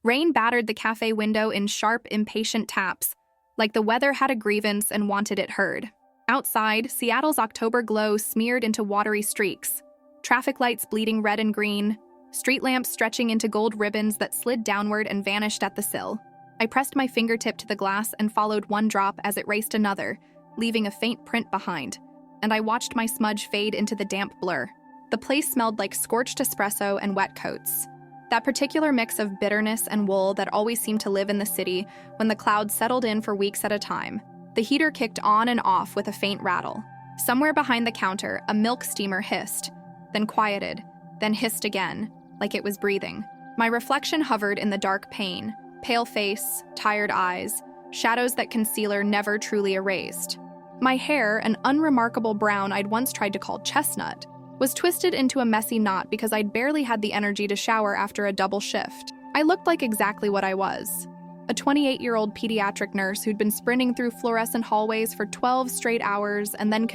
Rain battered the cafe window in sharp, impatient taps, like the weather had a grievance and wanted it heard. Outside, Seattle's October glow smeared into watery streaks, traffic lights bleeding red and green, street lamps stretching into gold ribbons that slid downward and vanished at the sill. I pressed my fingertip to the glass and followed one drop as it raced another, leaving a faint print behind, and I watched my smudge fade into the damp blur. The place smelled like scorched espresso and wet coats. That particular mix of bitterness and wool that always seemed to live in the city when the clouds settled in for weeks at a time. The heater kicked on and off with a faint rattle. Somewhere behind the counter, a milk steamer hissed, then quieted, then hissed again, like it was breathing. My reflection hovered in the dark pane, pale face, tired eyes, shadows that concealer never truly erased. My hair, an unremarkable brown I'd once tried to call chestnut, was twisted into a messy knot because I'd barely had the energy to shower after a double shift. I looked like exactly what I was. A 28-year-old pediatric nurse who'd been sprinting through fluorescent hallways for 12 straight hours and then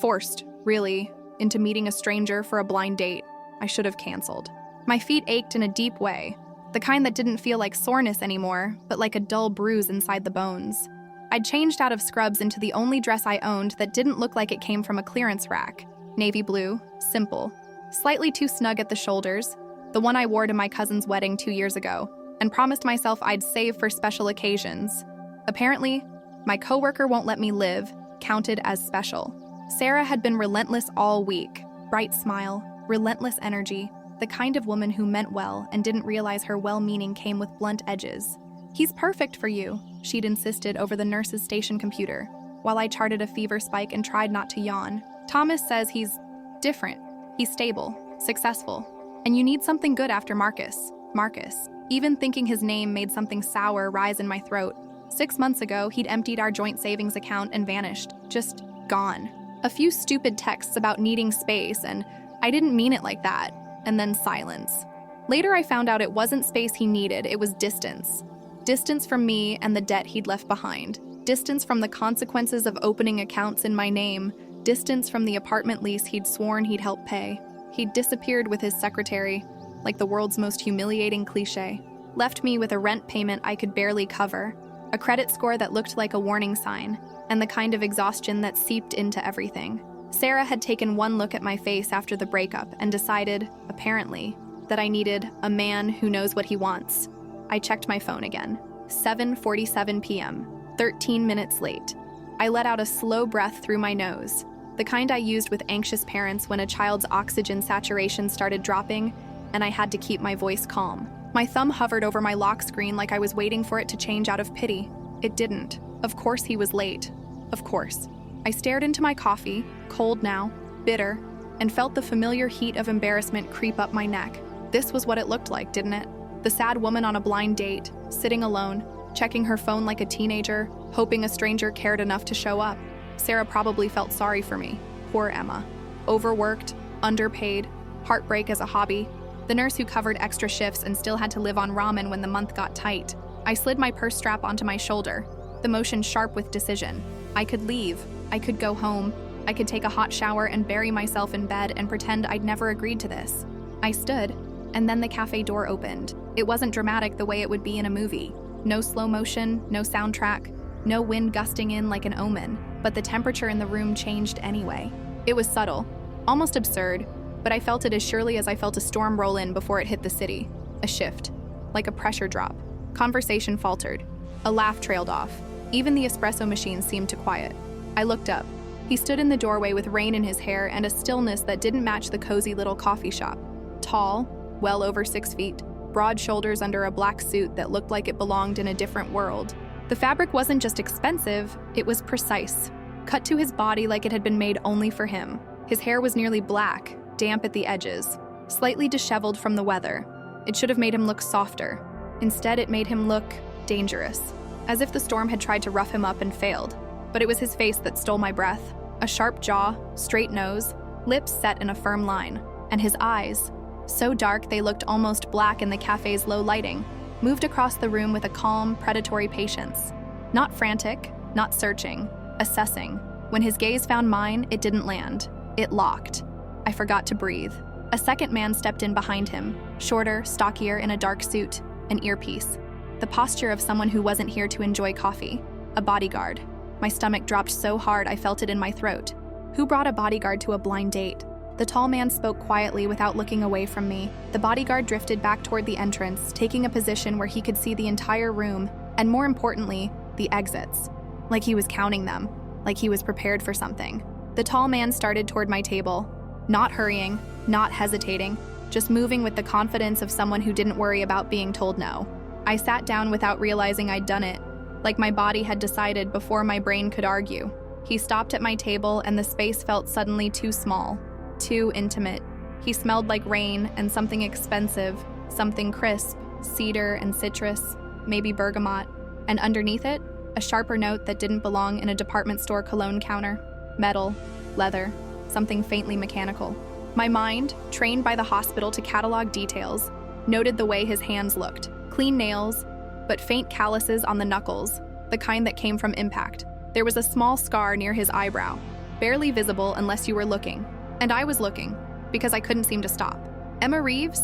forced, really, into meeting a stranger for a blind date I should have canceled. My feet ached in a deep way, the kind that didn't feel like soreness anymore, but like a dull bruise inside the bones. I'd changed out of scrubs into the only dress I owned that didn't look like it came from a clearance rack. Navy blue, simple, slightly too snug at the shoulders, the one I wore to my cousin's wedding 2 years ago, and promised myself I'd save for special occasions. Apparently, my coworker won't let me live counted as special. Sarah had been relentless all week. Bright smile, relentless energy, the kind of woman who meant well and didn't realize her well-meaning came with blunt edges. "He's perfect for you," she'd insisted over the nurse's station computer, while I charted a fever spike and tried not to yawn. "Thomas says he's different. He's stable, successful, and you need something good after Marcus." Marcus. Even thinking his name made something sour rise in my throat. 6 months ago, he'd emptied our joint savings account and vanished. Just gone. A few stupid texts about needing space, and I didn't mean it like that. And then silence. Later, I found out it wasn't space he needed, it was distance. Distance from me and the debt he'd left behind. Distance from the consequences of opening accounts in my name. Distance from the apartment lease he'd sworn he'd help pay. He'd disappeared with his secretary, like the world's most humiliating cliche. Left me with a rent payment I could barely cover, a credit score that looked like a warning sign, and the kind of exhaustion that seeped into everything. Sarah had taken one look at my face after the breakup and decided, apparently, that I needed a man who knows what he wants. I checked my phone again. 7:47 p.m., 13 minutes late. I let out a slow breath through my nose, the kind I used with anxious parents when a child's oxygen saturation started dropping, and I had to keep my voice calm. My thumb hovered over my lock screen like I was waiting for it to change out of pity. It didn't. Of course he was late. Of course. I stared into my coffee, cold now, bitter, and felt the familiar heat of embarrassment creep up my neck. This was what it looked like, didn't it? The sad woman on a blind date, sitting alone, checking her phone like a teenager, hoping a stranger cared enough to show up. Sarah probably felt sorry for me. Poor Emma. Overworked, underpaid, heartbreak as a hobby. The nurse who covered extra shifts and still had to live on ramen when the month got tight. I slid my purse strap onto my shoulder, the motion sharp with decision. I could leave. I could go home. I could take a hot shower and bury myself in bed and pretend I'd never agreed to this. I stood, and then the cafe door opened. It wasn't dramatic the way it would be in a movie. No slow motion, no soundtrack, no wind gusting in like an omen, but the temperature in the room changed anyway. It was subtle, almost absurd, but I felt it as surely as I felt a storm roll in before it hit the city. A shift, like a pressure drop. Conversation faltered. A laugh trailed off. Even the espresso machine seemed to quiet. I looked up. He stood in the doorway with rain in his hair and a stillness that didn't match the cozy little coffee shop. Tall, well over 6 feet, broad shoulders under a black suit that looked like it belonged in a different world. The fabric wasn't just expensive, it was precise, cut to his body like it had been made only for him. His hair was nearly black, damp at the edges, slightly disheveled from the weather. It should have made him look softer. Instead, it made him look dangerous, as if the storm had tried to rough him up and failed. But it was his face that stole my breath. A sharp jaw, straight nose, lips set in a firm line, and his eyes, so dark they looked almost black in the cafe's low lighting, moved across the room with a calm, predatory patience. Not frantic, not searching, assessing. When his gaze found mine, it didn't land. It locked. I forgot to breathe. A second man stepped in behind him, shorter, stockier, in a dark suit. an earpiece. The posture of someone who wasn't here to enjoy coffee. A bodyguard. My stomach dropped so hard I felt it in my throat. Who brought a bodyguard to a blind date? The tall man spoke quietly without looking away from me. The bodyguard drifted back toward the entrance, taking a position where he could see the entire room, and more importantly, the exits. Like he was counting them, like he was prepared for something. The tall man started toward my table, not hurrying, not hesitating, just moving with the confidence of someone who didn't worry about being told no. I sat down without realizing I'd done it, like my body had decided before my brain could argue. He stopped at my table and the space felt suddenly too small, too intimate. He smelled like rain and something expensive, something crisp, cedar and citrus, maybe bergamot, and underneath it, a sharper note that didn't belong in a department store cologne counter. Metal, leather, something faintly mechanical. My mind, trained by the hospital to catalog details, noted the way his hands looked. Clean nails, but faint calluses on the knuckles, the kind that came from impact. There was a small scar near his eyebrow, barely visible unless you were looking. And I was looking, because I couldn't seem to stop. Emma Reeves?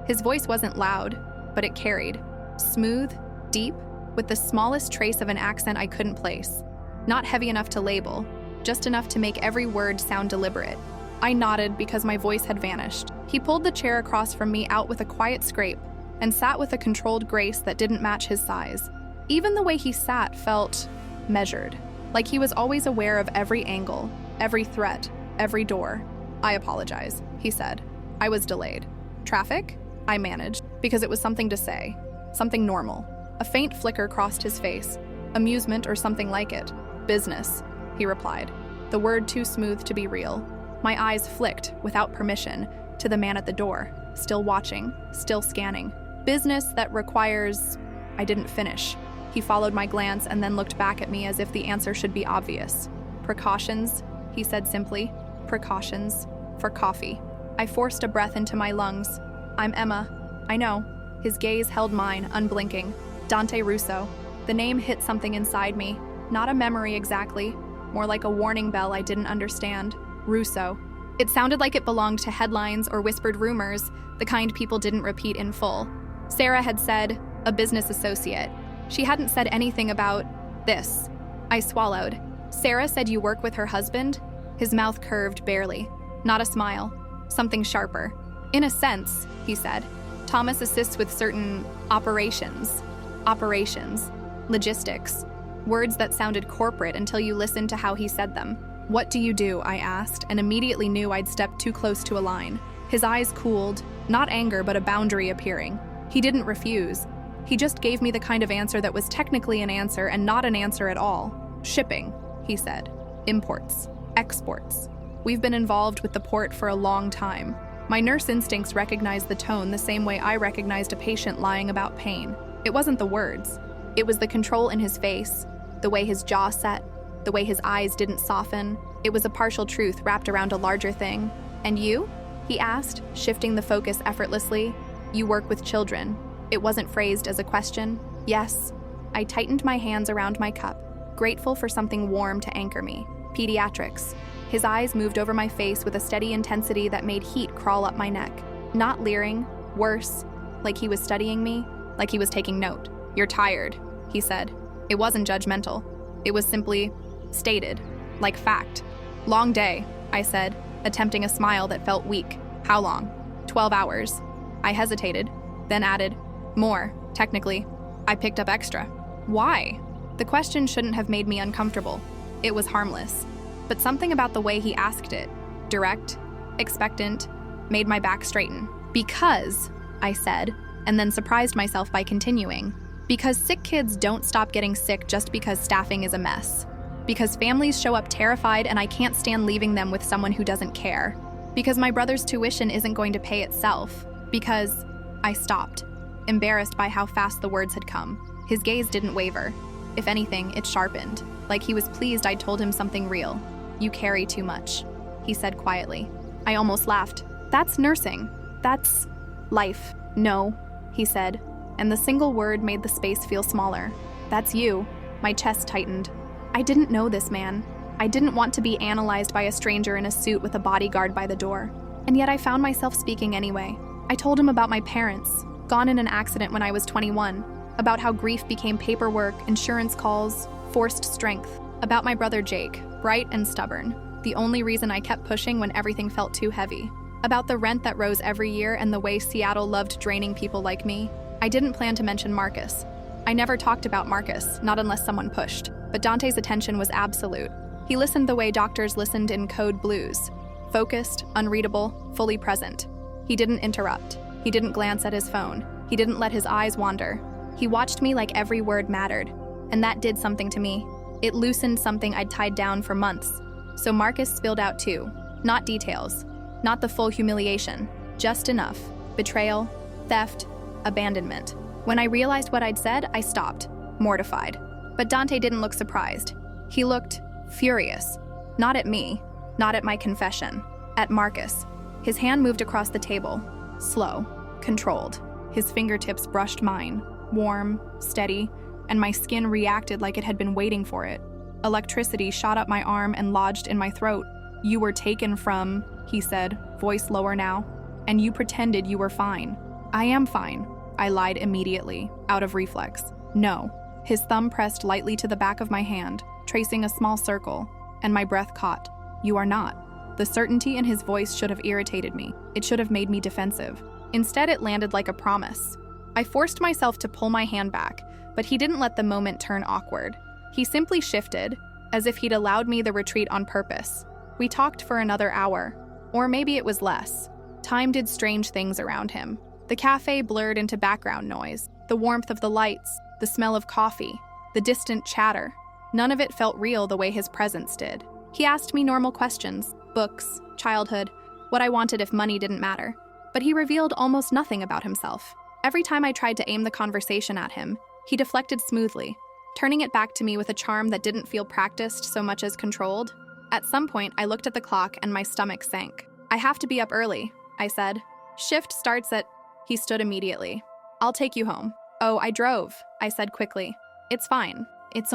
His voice wasn't loud, but it carried. Smooth, deep, with the smallest trace of an accent I couldn't place. Not heavy enough to label, just enough to make every word sound deliberate. I nodded because my voice had vanished. He pulled the chair across from me out with a quiet scrape and sat with a controlled grace that didn't match his size. Even the way he sat felt measured, like he was always aware of every angle, every threat, every door. "I apologize," he said. I was delayed. "Traffic?" I managed, because it was something to say, something normal. A faint flicker crossed his face. "Amusement or something like it." "Business," he replied, the word too smooth to be real. My eyes flicked, without permission, to the man at the door, still watching, still scanning. "Business that requires..." I didn't finish. He followed my glance and then looked back at me as if the answer should be obvious. "Precautions," he said simply. "Precautions. For coffee." I forced a breath into my lungs. "I'm Emma." "I know." His gaze held mine, unblinking. Dante Russo. The name hit something inside me. Not a memory exactly, more like a warning bell I didn't understand. Russo. It sounded like it belonged to headlines or whispered rumors, the kind people didn't repeat in full. Sarah had said, a business associate. She hadn't said anything about this. I swallowed. "Sarah said you work with her husband?" His mouth curved barely. Not a smile. Something sharper. "In a sense," he said. "Thomas assists with certain operations. Operations. Logistics." Words that sounded corporate until you listened to how he said them. "What do you do?" I asked, and immediately knew I'd stepped too close to a line. His eyes cooled, not anger but a boundary appearing. He didn't refuse. He just gave me the kind of answer that was technically an answer and not an answer at all. "Shipping," he said. "Imports. Exports. We've been involved with the port for a long time." My nurse instincts recognized the tone the same way I recognized a patient lying about pain. It wasn't the words. It was the control in his face, the way his jaw set, the way his eyes didn't soften. It was a partial truth wrapped around a larger thing. "And you?" he asked, shifting the focus effortlessly. "You work with children." It wasn't phrased as a question. "Yes." I tightened my hands around my cup, grateful for something warm to anchor me. "Pediatrics." His eyes moved over my face with a steady intensity that made heat crawl up my neck. Not leering, worse, like he was studying me, like he was taking note. "You're tired," he said. It wasn't judgmental. It was simply stated, like fact. "Long day," I said, attempting a smile that felt weak. "How long?" 12 hours. I hesitated, then added, "More, technically. I picked up extra." "Why?" The question shouldn't have made me uncomfortable. It was harmless. But something about the way he asked it, direct, expectant, made my back straighten. "Because," I said, and then surprised myself by continuing. "Because sick kids don't stop getting sick just because staffing is a mess. Because families show up terrified and I can't stand leaving them with someone who doesn't care. Because my brother's tuition isn't going to pay itself. Because..." I stopped, embarrassed by how fast the words had come. His gaze didn't waver. If anything, it sharpened, like he was pleased I'd told him something real. "You carry too much," he said quietly. I almost laughed. "That's nursing. That's life." "No," he said, and the single word made the space feel smaller. "That's you." My chest tightened. I didn't know this man. I didn't want to be analyzed by a stranger in a suit with a bodyguard by the door. And yet I found myself speaking anyway. I told him about my parents, Gone in an accident when I was 21. About how grief became paperwork, insurance calls, forced strength. About my brother Jake, bright and stubborn. The only reason I kept pushing when everything felt too heavy. About the rent that rose every year and the way Seattle loved draining people like me. I didn't plan to mention Marcus. I never talked about Marcus, not unless someone pushed. But Dante's attention was absolute. He listened the way doctors listened in Code Blues. Focused, unreadable, fully present. He didn't interrupt. He didn't glance at his phone. He didn't let his eyes wander. He watched me like every word mattered. And that did something to me. It loosened something I'd tied down for months. So Marcus spilled out too. Not details. Not the full humiliation. Just enough. Betrayal, theft, abandonment. When I realized what I'd said, I stopped, mortified. But Dante didn't look surprised. He looked furious. Not at me, not at my confession. At Marcus. His hand moved across the table. Slow, controlled. His fingertips brushed mine. Warm, steady, and my skin reacted like it had been waiting for it. Electricity shot up my arm and lodged in my throat. "You were taken from," he said, voice lower now, "and you pretended you were fine." "I am fine," I lied immediately, out of reflex. "No." His thumb pressed lightly to the back of my hand, tracing a small circle, and my breath caught. "You are not." The certainty in his voice should have irritated me. It should have made me defensive. Instead, it landed like a promise. I forced myself to pull my hand back, but he didn't let the moment turn awkward. He simply shifted, as if he'd allowed me the retreat on purpose. We talked for another hour, or maybe it was less. Time did strange things around him. The cafe blurred into background noise, the warmth of the lights, the smell of coffee, the distant chatter. None of it felt real the way his presence did. He asked me normal questions, books, childhood, what I wanted if money didn't matter. But he revealed almost nothing about himself. Every time I tried to aim the conversation at him, he deflected smoothly, turning it back to me with a charm that didn't feel practiced so much as controlled. At some point, I looked at the clock and my stomach sank. "I have to be up early," I said. "Shift starts at..." He stood immediately. "I'll take you home." "Oh, I drove," I said quickly. "It's fine. It's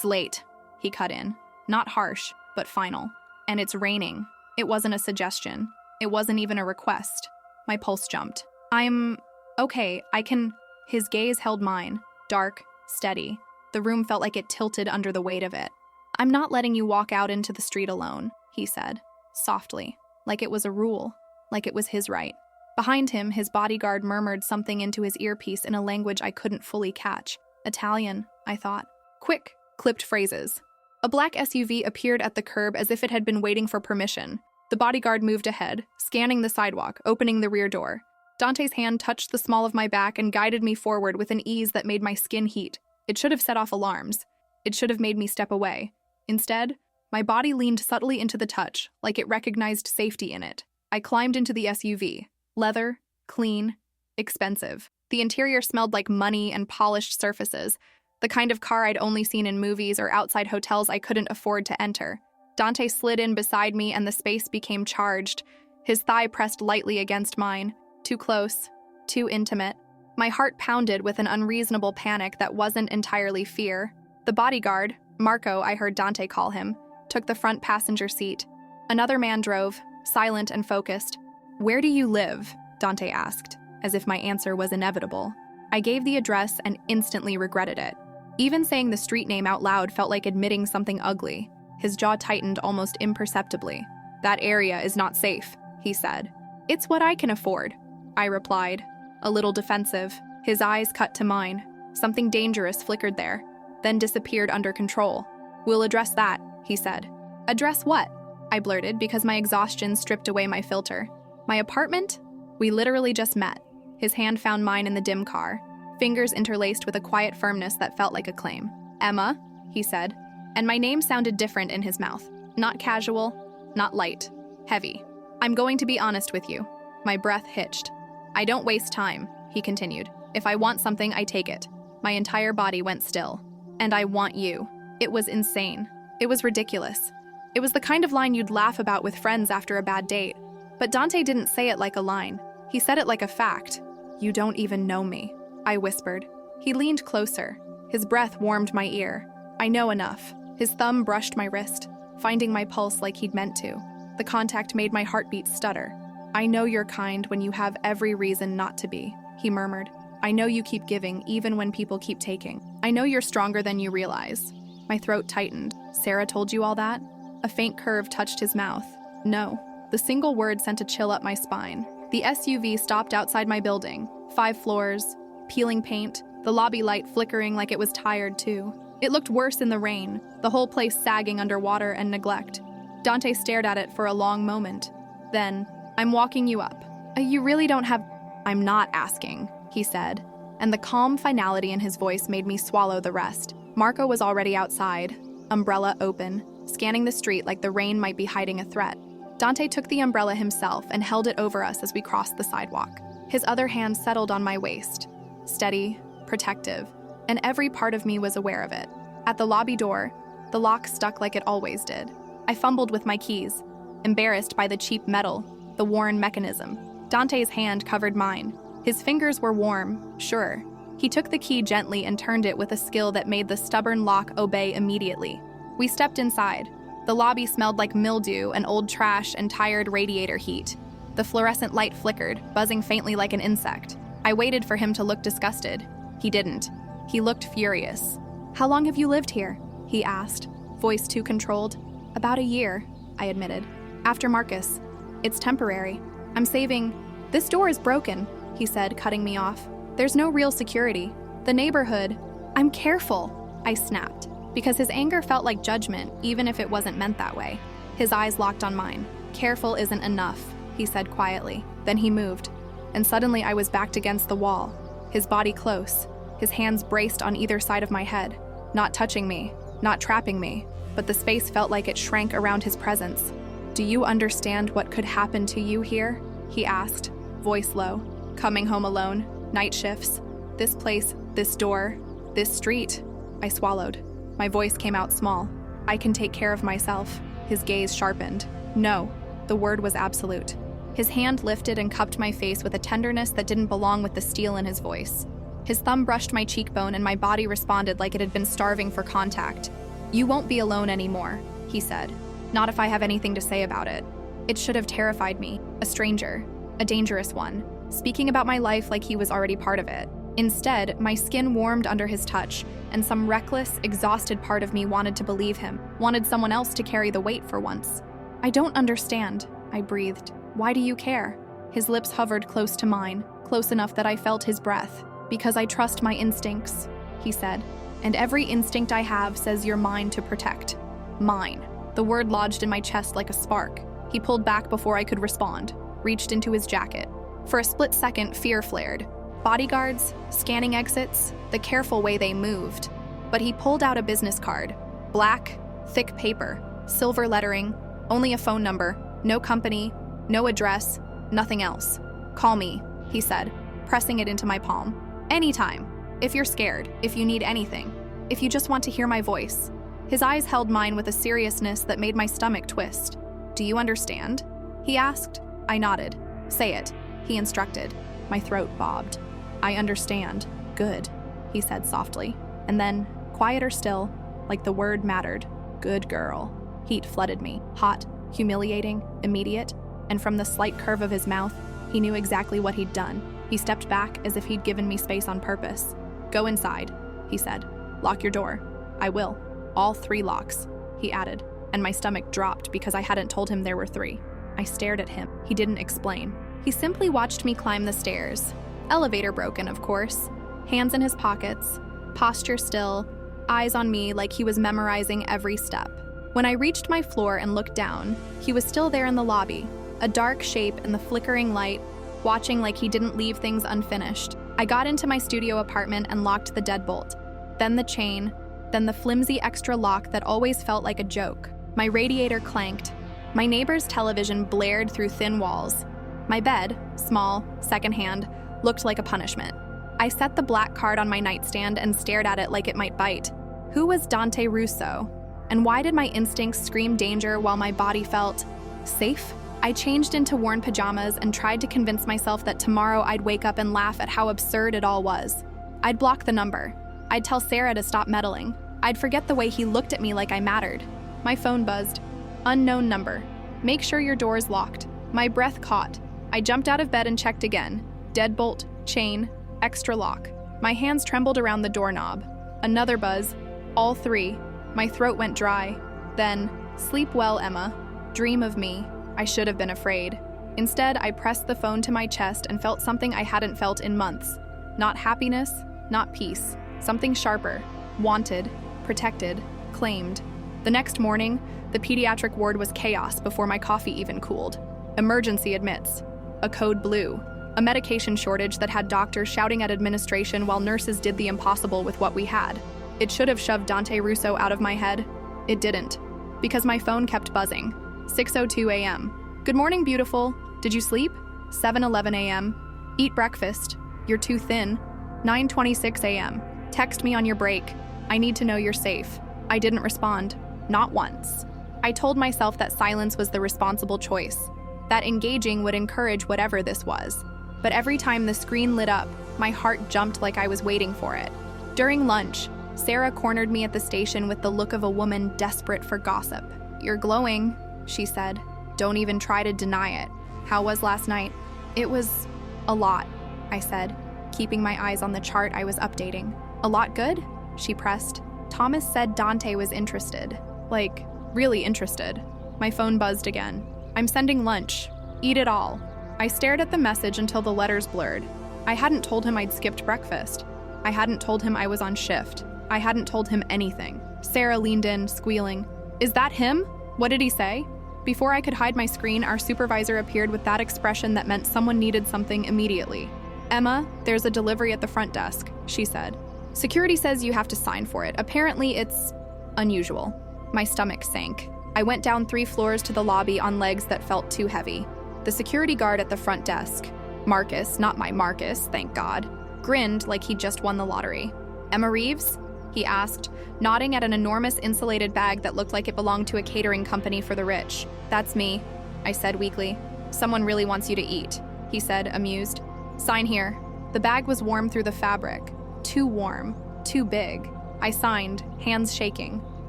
late," he cut in. Not harsh, but final. "And it's raining." It wasn't a suggestion. It wasn't even a request. My pulse jumped. "I'm okay, I can..." His gaze held mine, dark, steady. The room felt like it tilted under the weight of it. "I'm not letting you walk out into the street alone," he said, softly, like it was a rule, like it was his right. Behind him, his bodyguard murmured something into his earpiece in a language I couldn't fully catch. Italian, I thought. Quick, clipped phrases. A black SUV appeared at the curb as if it had been waiting for permission. The bodyguard moved ahead, scanning the sidewalk, opening the rear door. Dante's hand touched the small of my back and guided me forward with an ease that made my skin heat. It should have set off alarms. It should have made me step away. Instead, my body leaned subtly into the touch, like it recognized safety in it. I climbed into the SUV. Leather, clean, expensive. The interior smelled like money and polished surfaces, the kind of car I'd only seen in movies or outside hotels I couldn't afford to enter. Dante slid in beside me and the space became charged. His thigh pressed lightly against mine. Too close, too intimate. My heart pounded with an unreasonable panic that wasn't entirely fear. The bodyguard, Marco I heard Dante call him, took the front passenger seat. Another man drove, silent and focused. "Where do you live?" Dante asked, as if my answer was inevitable. I gave the address and instantly regretted it. Even saying the street name out loud felt like admitting something ugly. His jaw tightened almost imperceptibly. "That area is not safe," he said. "It's what I can afford," I replied, a little defensive. His eyes cut to mine. Something dangerous flickered there, then disappeared under control. "We'll address that," he said. "Address what?" I blurted because my exhaustion stripped away my filter. "My apartment? We literally just met." His hand found mine in the dim car, fingers interlaced with a quiet firmness that felt like a claim. "Emma," he said, and my name sounded different in his mouth. Not casual, not light, heavy. "I'm going to be honest with you." My breath hitched. "I don't waste time," he continued. "If I want something, I take it." My entire body went still. "And I want you." It was insane. It was ridiculous. It was the kind of line you'd laugh about with friends after a bad date. But Dante didn't say it like a line. He said it like a fact. "You don't even know me," I whispered. He leaned closer. His breath warmed my ear. "I know enough." His thumb brushed my wrist, finding my pulse like he'd meant to. The contact made my heartbeat stutter. "I know you're kind when you have every reason not to be." he murmured. I know you keep giving, even when people keep taking. I know you're stronger than you realize. My throat tightened. Sarah told you all that? A faint curve touched his mouth. No. The single word sent a chill up my spine. The SUV stopped outside my building. 5 floors, peeling paint, the lobby light flickering like it was tired too. It looked worse in the rain, the whole place sagging under water and neglect. Dante stared at it for a long moment. Then, I'm walking you up. You really don't have... I'm not asking, he said, and the calm finality in his voice made me swallow the rest. Marco was already outside, umbrella open, scanning the street like the rain might be hiding a threat. Dante took the umbrella himself and held it over us as we crossed the sidewalk. His other hand settled on my waist, steady, protective, and every part of me was aware of it. At the lobby door, the lock stuck like it always did. I fumbled with my keys, embarrassed by the cheap metal, the worn mechanism. Dante's hand covered mine. His fingers were warm, sure. He took the key gently and turned it with a skill that made the stubborn lock obey immediately. We stepped inside. The lobby smelled like mildew and old trash and tired radiator heat. The fluorescent light flickered, buzzing faintly like an insect. I waited for him to look disgusted. He didn't. He looked furious. How long have you lived here? He asked, voice too controlled. About a year, I admitted. After Marcus. It's temporary. I'm saving... This door is broken, he said, cutting me off. There's no real security. The neighborhood... I'm careful, I snapped, because his anger felt like judgment, even if it wasn't meant that way. His eyes locked on mine. Careful isn't enough, he said quietly. Then he moved, and suddenly I was backed against the wall, his body close, his hands braced on either side of my head, not touching me, not trapping me, but the space felt like it shrank around his presence. Do you understand what could happen to you here? He asked, voice low. Coming home alone, night shifts, this place, this door, this street. I swallowed. My voice came out small. I can take care of myself. His gaze sharpened. No, the word was absolute. His hand lifted and cupped my face with a tenderness that didn't belong with the steel in his voice. His thumb brushed my cheekbone and my body responded like it had been starving for contact. You won't be alone anymore, he said. Not if I have anything to say about it. It should have terrified me. A stranger. A dangerous one. Speaking about my life like he was already part of it. Instead, my skin warmed under his touch, and some reckless, exhausted part of me wanted to believe him, wanted someone else to carry the weight for once. I don't understand, I breathed. Why do you care? His lips hovered close to mine, close enough that I felt his breath. Because I trust my instincts, he said. And every instinct I have says you're mine to protect. Mine. The word lodged in my chest like a spark. He pulled back before I could respond, reached into his jacket. For a split second, fear flared. Bodyguards, scanning exits, the careful way they moved. But he pulled out a business card. Black, thick paper, silver lettering, only a phone number, no company, no address, nothing else. Call me, he said, pressing it into my palm. Anytime. If you're scared, if you need anything, if you just want to hear my voice. His eyes held mine with a seriousness that made my stomach twist. Do you understand? He asked. I nodded. Say it, he instructed. My throat bobbed. I understand. Good, he said softly. And then, quieter still, like the word mattered. Good girl. Heat flooded me. Hot, humiliating, immediate, and from the slight curve of his mouth, he knew exactly what he'd done. He stepped back as if he'd given me space on purpose. Go inside, he said. Lock your door. I will. All 3 locks, he added, and my stomach dropped because I hadn't told him there were 3. I stared at him. He didn't explain. He simply watched me climb the stairs. Elevator broken, of course. Hands in his pockets, posture still, eyes on me like he was memorizing every step. When I reached my floor and looked down, he was still there in the lobby, a dark shape in the flickering light, watching like he didn't leave things unfinished. I got into my studio apartment and locked the deadbolt, then the chain, then the flimsy extra lock that always felt like a joke. My radiator clanked. My neighbor's television blared through thin walls. My bed, small, secondhand, looked like a punishment. I set the black card on my nightstand and stared at it like it might bite. Who was Dante Russo? And why did my instincts scream danger while my body felt safe? I changed into worn pajamas and tried to convince myself that tomorrow I'd wake up and laugh at how absurd it all was. I'd block the number. I'd tell Sarah to stop meddling. I'd forget the way he looked at me like I mattered. My phone buzzed. Unknown number. Make sure your door's locked. My breath caught. I jumped out of bed and checked again. Deadbolt, chain, Extra lock. My hands trembled around the doorknob. Another buzz. All three. My throat went dry. Then, sleep well, Emma. Dream of me. I should have been afraid. Instead, I pressed the phone to my chest and felt something I hadn't felt in months. Not happiness, not peace. Something sharper. Wanted, protected, claimed. The next morning, the pediatric ward was chaos before my coffee even cooled. Emergency admits. A code blue. A medication shortage that had doctors shouting at administration while nurses did the impossible with what we had. It should have shoved Dante Russo out of my head. It didn't. Because my phone kept buzzing. 6:02 a.m. Good morning, beautiful. Did you sleep? 7:11 a.m. Eat breakfast. You're too thin. 9:26 a.m. Text me on your break. I need to know you're safe. I didn't respond. Not once. I told myself that silence was the responsible choice. That engaging would encourage whatever this was. But every time the screen lit up, my heart jumped like I was waiting for it. During lunch, Sarah cornered me at the station with the look of a woman desperate for gossip. You're glowing, she said. Don't even try to deny it. How was last night? It was a lot, I said, keeping my eyes on the chart I was updating. A lot good? She pressed. Thomas said Dante was interested. Like, really interested. My phone buzzed again. I'm sending lunch. Eat it all. I stared at the message until the letters blurred. I hadn't told him I'd skipped breakfast. I hadn't told him I was on shift. I hadn't told him anything. Sarah leaned in, squealing. Is that him? What did he say? Before I could hide my screen, our supervisor appeared with that expression that meant someone needed something immediately. Emma, there's a delivery at the front desk, she said. Security says you have to sign for it. Apparently it's unusual. My stomach sank. I went down 3 floors to the lobby on legs that felt too heavy. The security guard at the front desk, Marcus, not my Marcus, thank God, grinned like he'd just won the lottery. Emma Reeves? He asked, nodding at an enormous insulated bag that looked like it belonged to a catering company for the rich. That's me, I said weakly. Someone really wants you to eat, he said, amused. Sign here. The bag was warm through the fabric. Too warm, too big. I signed, hands shaking.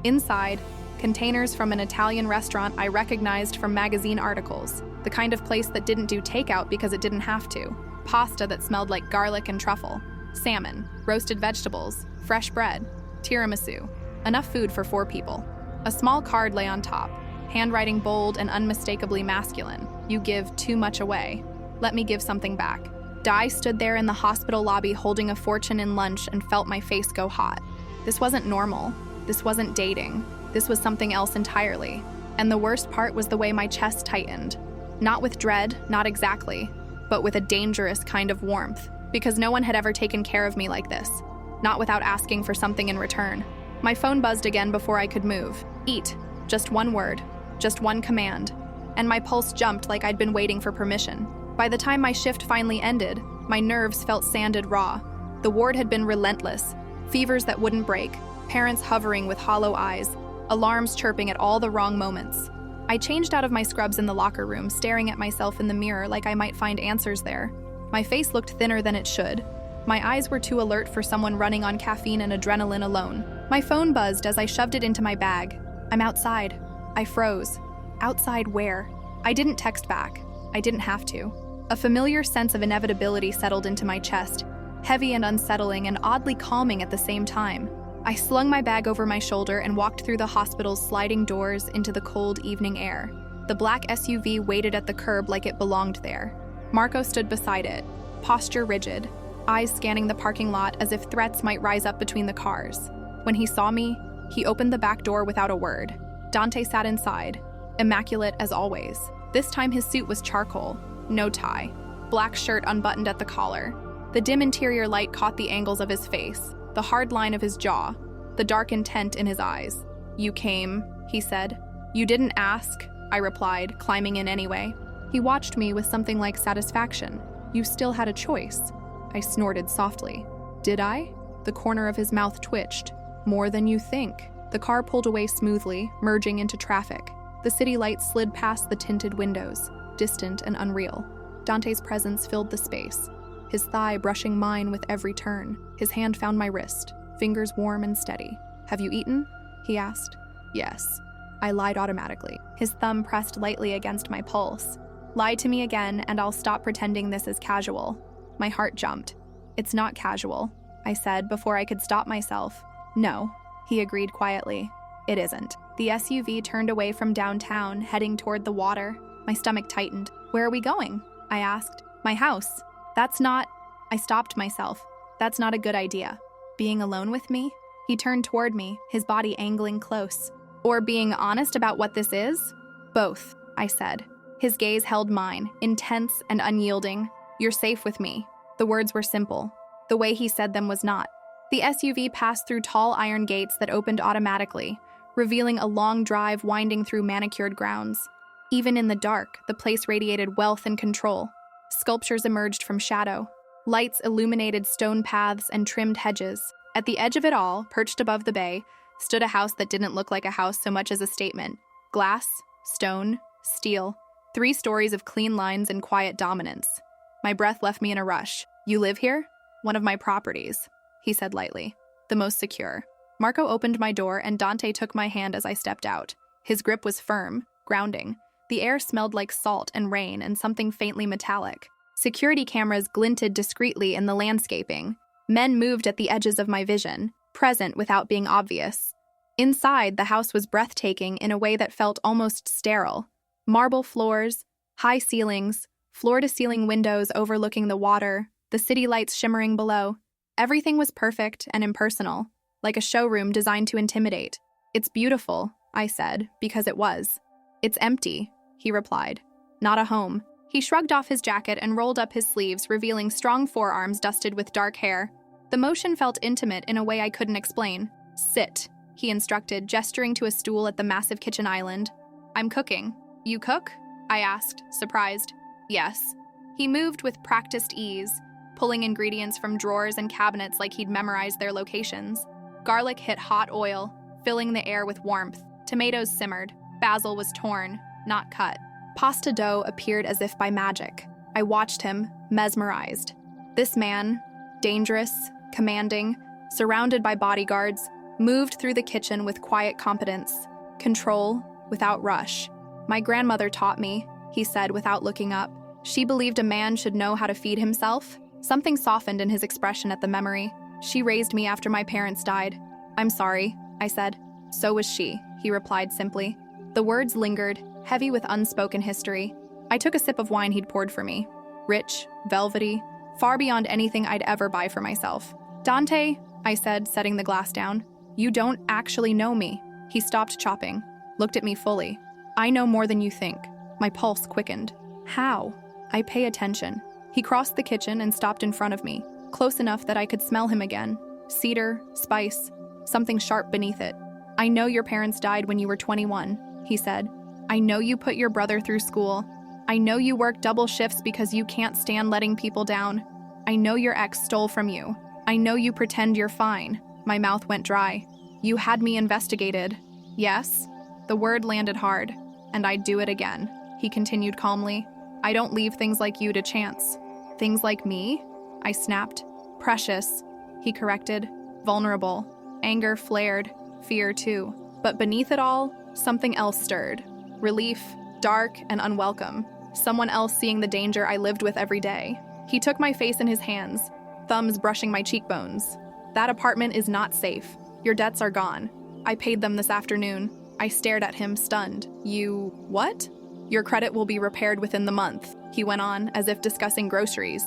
Inside, containers from an Italian restaurant I recognized from magazine articles. The kind of place that didn't do takeout because it didn't have to. Pasta that smelled like garlic and truffle. Salmon, roasted vegetables, fresh bread, tiramisu. Enough food for 4 people. A small card lay on top, handwriting bold and unmistakably masculine. You give too much away. Let me give something back. Di stood there in the hospital lobby holding a fortune in lunch and felt my face go hot. This wasn't normal. This wasn't dating. This was something else entirely. And the worst part was the way my chest tightened. Not with dread, not exactly, but with a dangerous kind of warmth, because no one had ever taken care of me like this, not without asking for something in return. My phone buzzed again before I could move. Eat. Just one word. Just one command. And my pulse jumped like I'd been waiting for permission. By the time my shift finally ended, my nerves felt sanded raw. The ward had been relentless. Fevers that wouldn't break, parents hovering with hollow eyes, alarms chirping at all the wrong moments. I changed out of my scrubs in the locker room, staring at myself in the mirror like I might find answers there. My face looked thinner than it should. My eyes were too alert for someone running on caffeine and adrenaline alone. My phone buzzed as I shoved it into my bag. I'm outside. I froze. Outside where? I didn't text back. I didn't have to. A familiar sense of inevitability settled into my chest, heavy and unsettling and oddly calming at the same time. I slung my bag over my shoulder and walked through the hospital's sliding doors into the cold evening air. The black SUV waited at the curb like it belonged there. Marco stood beside it, posture rigid, eyes scanning the parking lot as if threats might rise up between the cars. When he saw me, he opened the back door without a word. Dante sat inside, immaculate as always. This time his suit was charcoal, no tie, black shirt unbuttoned at the collar. The dim interior light caught the angles of his face, the hard line of his jaw, the dark intent in his eyes. You came, he said. You didn't ask, I replied, climbing in anyway. He watched me with something like satisfaction. You still had a choice. I snorted softly. Did I? The corner of his mouth twitched. More than you think. The car pulled away smoothly, merging into traffic. The city lights slid past the tinted windows, distant and unreal. Dante's presence filled the space, his thigh brushing mine with every turn. His hand found my wrist, fingers warm and steady. Have you eaten? He asked. Yes. I lied automatically. His thumb pressed lightly against my pulse. Lie to me again, and I'll stop pretending this is casual. My heart jumped. It's not casual, I said before I could stop myself. No, he agreed quietly. It isn't. The SUV turned away from downtown, heading toward the water. My stomach tightened. Where are we going? I asked. My house. That's not... I stopped myself. That's not a good idea. Being alone with me? He turned toward me, his body angling close. Or being honest about what this is? Both, I said. His gaze held mine, intense and unyielding. You're safe with me. The words were simple. The way he said them was not. The SUV passed through tall iron gates that opened automatically, revealing a long drive winding through manicured grounds. Even in the dark, the place radiated wealth and control. Sculptures emerged from shadow. Lights illuminated stone paths and trimmed hedges. At the edge of it all, perched above the bay, stood a house that didn't look like a house so much as a statement. Glass, stone, steel, 3 stories of clean lines and quiet dominance. My breath left me in a rush. You live here? One of my properties, he said lightly. The most secure. Marco opened my door and Dante took my hand as I stepped out. His grip was firm, grounding. The air smelled like salt and rain and something faintly metallic. Security cameras glinted discreetly in the landscaping. Men moved at the edges of my vision, present without being obvious. Inside, the house was breathtaking in a way that felt almost sterile. Marble floors, high ceilings, floor-to-ceiling windows overlooking the water, the city lights shimmering below. Everything was perfect and impersonal, like a showroom designed to intimidate. It's beautiful, I said, because it was. It's empty, he replied. Not a home. He shrugged off his jacket and rolled up his sleeves, revealing strong forearms dusted with dark hair. The motion felt intimate in a way I couldn't explain. Sit, he instructed, gesturing to a stool at the massive kitchen island. I'm cooking. You cook? I asked, surprised. Yes. He moved with practiced ease, pulling ingredients from drawers and cabinets like he'd memorized their locations. Garlic hit hot oil, filling the air with warmth. Tomatoes simmered. Basil was torn, not cut. Pasta dough appeared as if by magic. I watched him, mesmerized. This man, dangerous, commanding, surrounded by bodyguards, moved through the kitchen with quiet competence, control without rush. My grandmother taught me, he said without looking up. She believed a man should know how to feed himself. Something softened in his expression at the memory. She raised me after my parents died. I'm sorry, I said. So was she, he replied simply. The words lingered, heavy with unspoken history. I took a sip of wine he'd poured for me. Rich, velvety, far beyond anything I'd ever buy for myself. Dante, I said, setting the glass down. You don't actually know me. He stopped chopping, looked at me fully. I know more than you think. My pulse quickened. How? I pay attention. He crossed the kitchen and stopped in front of me, close enough that I could smell him again. Cedar, spice, something sharp beneath it. I know your parents died when you were 21, he said. I know you put your brother through school. I know you work double shifts because you can't stand letting people down. I know your ex stole from you. I know you pretend you're fine. My mouth went dry. You had me investigated. Yes? The word landed hard. And I'd do it again, he continued calmly. I don't leave things like you to chance. Things like me? I snapped. Precious, he corrected. Vulnerable. Anger flared. Fear too. But beneath it all, something else stirred. Relief, dark and unwelcome. Someone else seeing the danger I lived with every day. He took my face in his hands, thumbs brushing my cheekbones. That apartment is not safe. Your debts are gone. I paid them this afternoon. I stared at him, stunned. You... what? Your credit will be repaired within the month, he went on, as if discussing groceries.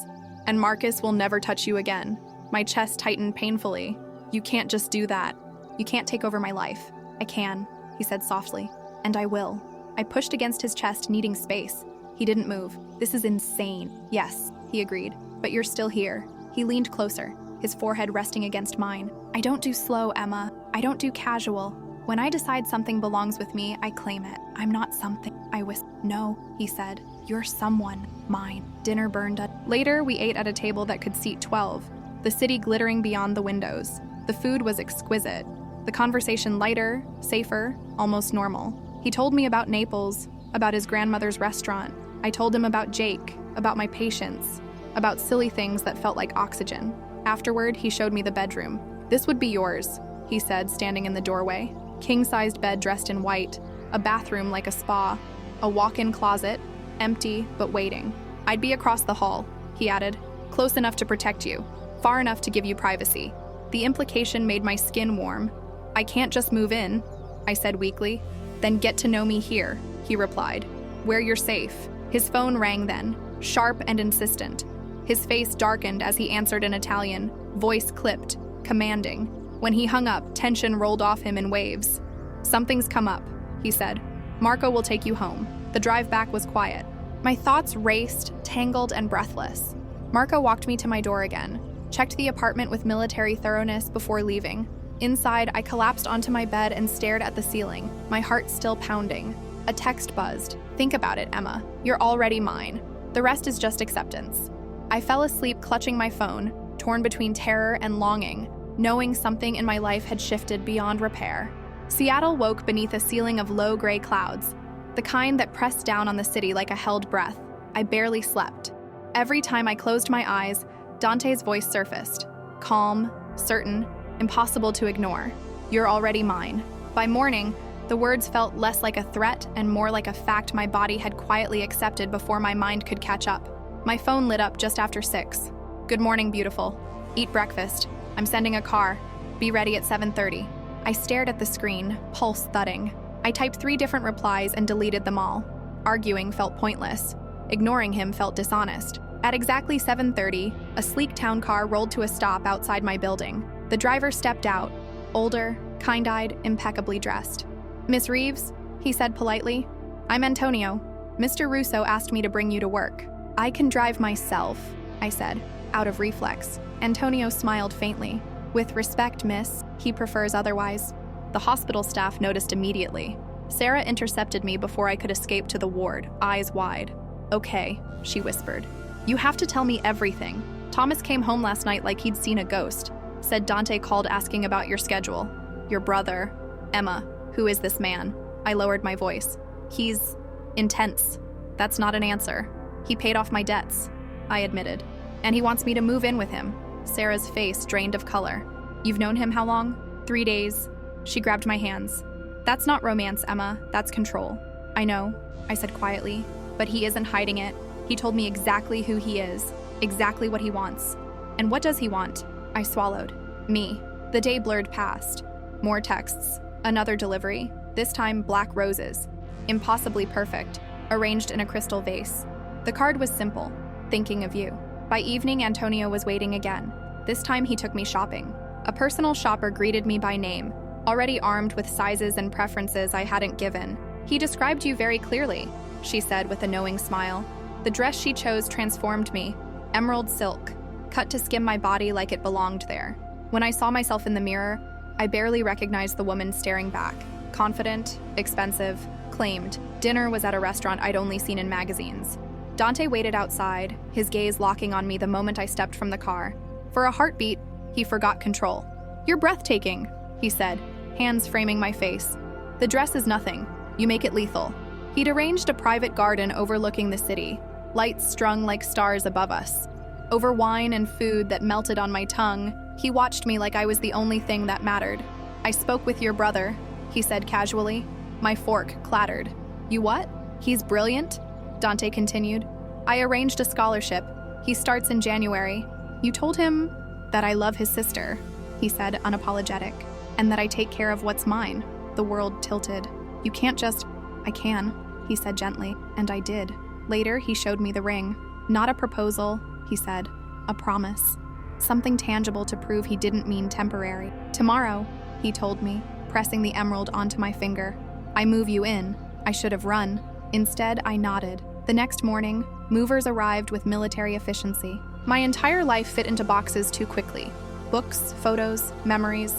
And Marcus will never touch you again. My chest tightened painfully. You can't just do that. You can't take over my life. I can, he said softly. And I will. I pushed against his chest, needing space. He didn't move. This is insane. Yes, he agreed. But you're still here. He leaned closer, his forehead resting against mine. I don't do slow, Emma. I don't do casual. When I decide something belongs with me, I claim it. I'm not something. I whispered. No, he said. You're someone. Mine. Dinner burned up. Later, we ate at a table that could seat 12, the city glittering beyond the windows. The food was exquisite. The conversation lighter, safer, almost normal. He told me about Naples, about his grandmother's restaurant. I told him about Jake, about my patients, about silly things that felt like oxygen. Afterward, he showed me the bedroom. This would be yours, he said, standing in the doorway. King-sized bed dressed in white, a bathroom like a spa, a walk-in closet, empty but waiting. I'd be across the hall, he added, close enough to protect you. Far enough to give you privacy. The implication made my skin warm. I can't just move in, I said weakly. Then get to know me here, he replied. Where you're safe. His phone rang then, sharp and insistent. His face darkened as he answered in Italian, voice clipped, commanding. When he hung up, tension rolled off him in waves. Something's come up, he said. Marco will take you home. The drive back was quiet. My thoughts raced, tangled and breathless. Marco walked me to my door again, checked the apartment with military thoroughness before leaving. Inside, I collapsed onto my bed and stared at the ceiling, my heart still pounding. A text buzzed. Think about it, Emma. You're already mine. The rest is just acceptance. I fell asleep clutching my phone, torn between terror and longing, knowing something in my life had shifted beyond repair. Seattle woke beneath a ceiling of low gray clouds, the kind that pressed down on the city like a held breath. I barely slept. Every time I closed my eyes, Dante's voice surfaced. Calm, certain, impossible to ignore. You're already mine. By morning, the words felt less like a threat and more like a fact my body had quietly accepted before my mind could catch up. My phone lit up just after 6. Good morning, beautiful. Eat breakfast. I'm sending a car. Be ready at 7:30. I stared at the screen, pulse thudding. I typed 3 different replies and deleted them all. Arguing felt pointless. Ignoring him felt dishonest. At exactly 7:30, a sleek town car rolled to a stop outside my building. The driver stepped out, older, kind-eyed, impeccably dressed. Miss Reeves, he said politely. I'm Antonio. Mr. Russo asked me to bring you to work. I can drive myself, I said, out of reflex. Antonio smiled faintly. With respect, miss, he prefers otherwise. The hospital staff noticed immediately. Sarah intercepted me before I could escape to the ward, eyes wide. Okay, she whispered. You have to tell me everything. Thomas came home last night like he'd seen a ghost. Said Dante called asking about your schedule. Your brother. Emma, who is this man? I lowered my voice. He's intense. That's not an answer. He paid off my debts, I admitted. And he wants me to move in with him. Sarah's face drained of color. You've known him how long? 3 days. She grabbed my hands. That's not romance, Emma. That's control. I know, I said quietly, but he isn't hiding it. He told me exactly who he is, exactly what he wants. And what does he want? I swallowed. Me. The day blurred past. More texts. Another delivery. This time black roses. Impossibly perfect. Arranged in a crystal vase. The card was simple. Thinking of you. By evening, Antonio was waiting again. This time he took me shopping. A personal shopper greeted me by name, already armed with sizes and preferences I hadn't given. He described you very clearly, she said with a knowing smile. The dress she chose transformed me. Emerald silk, cut to skim my body like it belonged there. When I saw myself in the mirror, I barely recognized the woman staring back. Confident, expensive, claimed. Dinner was at a restaurant I'd only seen in magazines. Dante waited outside, his gaze locking on me the moment I stepped from the car. For a heartbeat, he forgot control. You're breathtaking, he said, hands framing my face. The dress is nothing. You make it lethal. He'd arranged a private garden overlooking the city, lights strung like stars above us. Over wine and food that melted on my tongue, he watched me like I was the only thing that mattered. I spoke with your brother, he said casually. My fork clattered. You what? He's brilliant? Dante continued. I arranged a scholarship. He starts in January. You told him that I love his sister, he said, unapologetic, and that I take care of what's mine. The world tilted. You can't just... I can, he said gently, and I did. Later, he showed me the ring. Not a proposal, he said. A promise. Something tangible to prove he didn't mean temporary. Tomorrow, he told me, pressing the emerald onto my finger. I move you in. I should have run. Instead, I nodded. The next morning, movers arrived with military efficiency. My entire life fit into boxes too quickly. Books, photos, memories.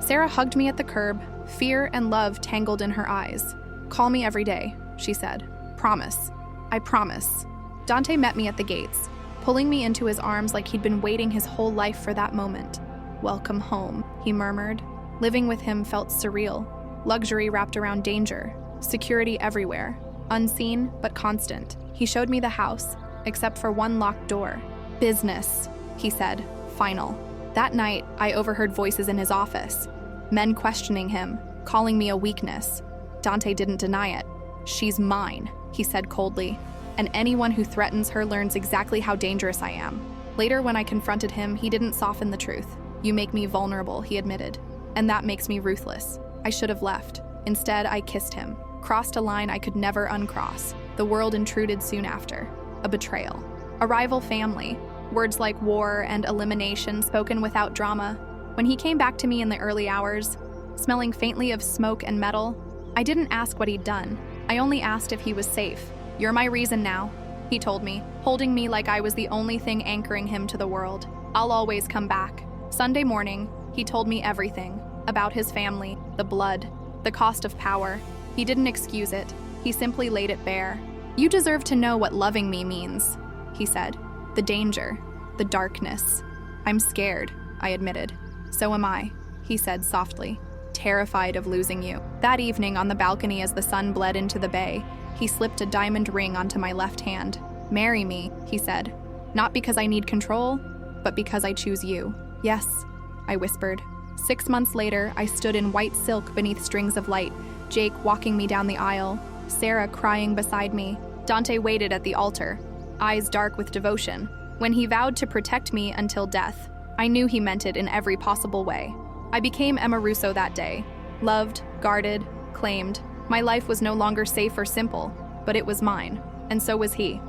Sarah hugged me at the curb, fear and love tangled in her eyes. Call me every day, she said. Promise. I promise. Dante met me at the gates, pulling me into his arms like he'd been waiting his whole life for that moment. Welcome home, he murmured. Living with him felt surreal. Luxury wrapped around danger. Security everywhere. Unseen, but constant. He showed me the house, except for one locked door. Business, he said, final. That night, I overheard voices in his office. Men questioning him, calling me a weakness. Dante didn't deny it. She's mine, he said coldly, and anyone who threatens her learns exactly how dangerous I am. Later, when I confronted him, he didn't soften the truth. "You make me vulnerable," he admitted. "And that makes me ruthless." I should have left. Instead, I kissed him, crossed a line I could never uncross. The world intruded soon after. A betrayal. A rival family. Words like war and elimination spoken without drama. When he came back to me in the early hours, smelling faintly of smoke and metal, I didn't ask what he'd done. I only asked if he was safe. "You're my reason now," he told me, holding me like I was the only thing anchoring him to the world. "I'll always come back." Sunday morning, he told me everything. About his family, the blood, the cost of power. He didn't excuse it. He simply laid it bare. "You deserve to know what loving me means," he said. "The danger, the darkness." "I'm scared," I admitted. "So am I," he said softly. "Terrified of losing you." That evening on the balcony as the sun bled into the bay, he slipped a diamond ring onto my left hand. "Marry me," he said. "Not because I need control, but because I choose you." "Yes," I whispered. 6 months later, I stood in white silk beneath strings of light, Jake walking me down the aisle, Sarah crying beside me. Dante waited at the altar, eyes dark with devotion. When he vowed to protect me until death, I knew he meant it in every possible way. I became Emma Russo that day. Loved, guarded, claimed. My life was no longer safe or simple, but it was mine, and so was he.